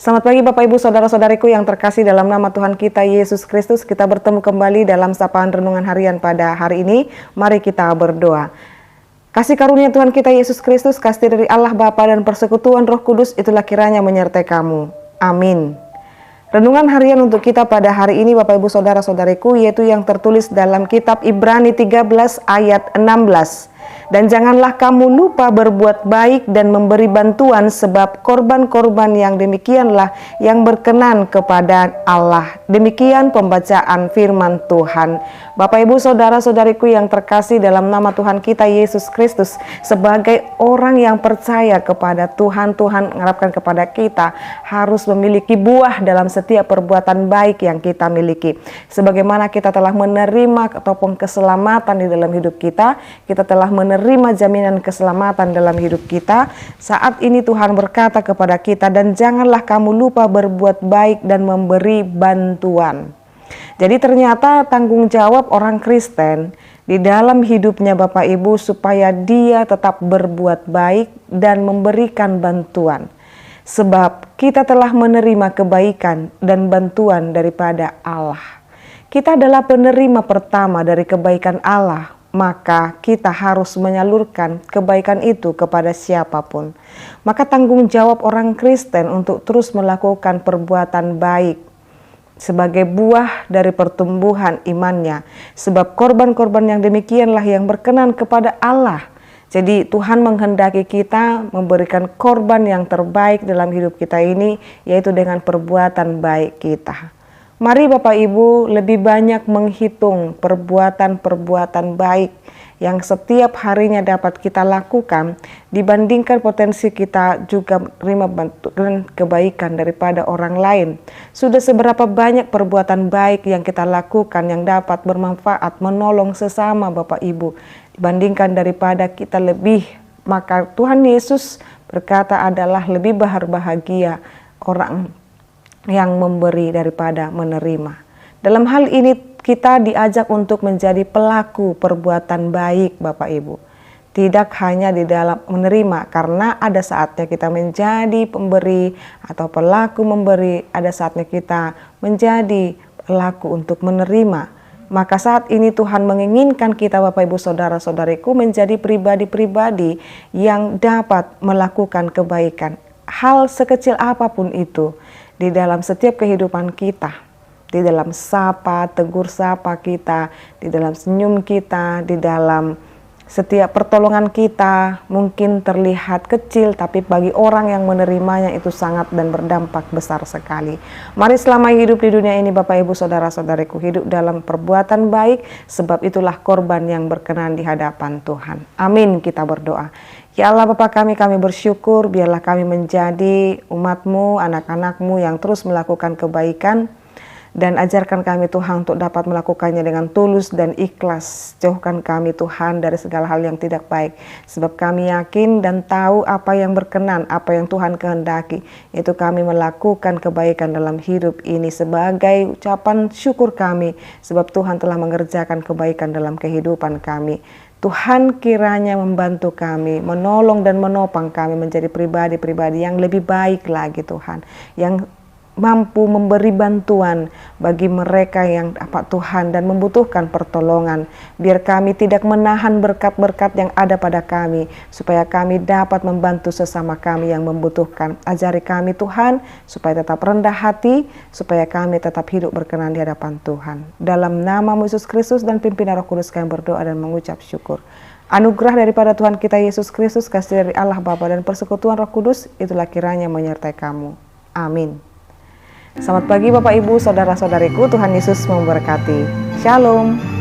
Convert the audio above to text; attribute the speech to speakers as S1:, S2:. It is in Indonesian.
S1: Selamat pagi Bapak Ibu Saudara-saudariku yang terkasih dalam nama Tuhan kita Yesus Kristus. Kita bertemu kembali dalam sapaan renungan harian pada hari ini. Mari kita berdoa. Kasih karunia Tuhan kita Yesus Kristus, kasih dari Allah Bapa dan persekutuan Roh Kudus, itulah kiranya menyertai kamu. Amin. Renungan harian untuk kita pada hari ini Bapak Ibu Saudara-saudariku, yaitu yang tertulis dalam kitab Ibrani 13 ayat 16. Dan janganlah kamu lupa berbuat baik dan memberi bantuan, sebab korban-korban yang demikianlah yang berkenan kepada Allah. Demikian pembacaan firman Tuhan. Bapak Ibu Saudara-saudariku yang terkasih dalam nama Tuhan kita Yesus Kristus, sebagai orang yang percaya kepada Tuhan, Tuhan mengharapkan kepada kita harus memiliki buah dalam setiap perbuatan baik yang kita miliki. Sebagaimana kita telah menerima ataupun keselamatan di dalam hidup kita telah menerima jaminan keselamatan dalam hidup kita. Saat ini Tuhan berkata kepada kita, dan janganlah kamu lupa berbuat baik dan memberi bantuan. Jadi ternyata tanggung jawab orang Kristen di dalam hidupnya Bapak Ibu supaya dia tetap berbuat baik dan memberikan bantuan. Sebab kita telah menerima kebaikan dan bantuan daripada Allah. Kita adalah penerima pertama dari kebaikan Allah, maka kita harus menyalurkan kebaikan itu kepada siapapun. Maka tanggung jawab orang Kristen untuk terus melakukan perbuatan baik sebagai buah dari pertumbuhan imannya. Sebab korban-korban yang demikianlah yang berkenan kepada Allah. Jadi Tuhan menghendaki kita memberikan korban yang terbaik dalam hidup kita ini, yaitu dengan perbuatan baik kita. Mari Bapak Ibu lebih banyak menghitung perbuatan-perbuatan baik yang setiap harinya dapat kita lakukan dibandingkan potensi kita juga menerima bantuan kebaikan daripada orang lain. Sudah seberapa banyak perbuatan baik yang kita lakukan yang dapat bermanfaat menolong sesama Bapak Ibu dibandingkan daripada kita lebih. Maka Tuhan Yesus berkata adalah lebih berbahagia orang yang memberi daripada menerima. Dalam hal ini kita diajak untuk menjadi pelaku perbuatan baik Bapak Ibu. Tidak hanya di dalam menerima, karena ada saatnya kita menjadi pemberi atau pelaku memberi, ada saatnya kita menjadi pelaku untuk menerima. Maka saat ini Tuhan menginginkan kita Bapak Ibu Saudara-saudariku menjadi pribadi-pribadi yang dapat melakukan kebaikan. Hal sekecil apapun itu di dalam setiap kehidupan kita, di dalam sapa, tegur sapa kita, di dalam senyum kita, di dalam setiap pertolongan kita mungkin terlihat kecil, tapi bagi orang yang menerimanya itu sangat dan berdampak besar sekali. Mari selama hidup di dunia ini Bapak Ibu Saudara-saudariku hidup dalam perbuatan baik, sebab itulah korban yang berkenan di hadapan Tuhan. Amin, kita berdoa. Ya Allah Bapa kami bersyukur biarlah kami menjadi umat-Mu, anak-anak-Mu yang terus melakukan kebaikan. Dan ajarkan kami Tuhan untuk dapat melakukannya dengan tulus dan ikhlas. Jauhkan kami Tuhan dari segala hal yang tidak baik. Sebab kami yakin dan tahu apa yang berkenan, apa yang Tuhan kehendaki. Yaitu kami melakukan kebaikan dalam hidup ini sebagai ucapan syukur kami. Sebab Tuhan telah mengerjakan kebaikan dalam kehidupan kami. Tuhan kiranya membantu kami, menolong dan menopang kami menjadi pribadi-pribadi yang lebih baik lagi Tuhan. Yang mampu memberi bantuan bagi mereka yang dapat Tuhan dan membutuhkan pertolongan. Biar kami tidak menahan berkat-berkat yang ada pada kami, supaya kami dapat membantu sesama kami yang membutuhkan. Ajari kami Tuhan, supaya tetap rendah hati, supaya kami tetap hidup berkenan di hadapan Tuhan. Dalam nama Yesus Kristus dan pimpinan Roh Kudus kami berdoa dan mengucap syukur. Anugerah daripada Tuhan kita Yesus Kristus, kasih dari Allah Bapa dan persekutuan Roh Kudus, itulah kiranya menyertai kamu. Amin. Selamat pagi Bapak Ibu, Saudara-saudariku, Tuhan Yesus memberkati. Shalom.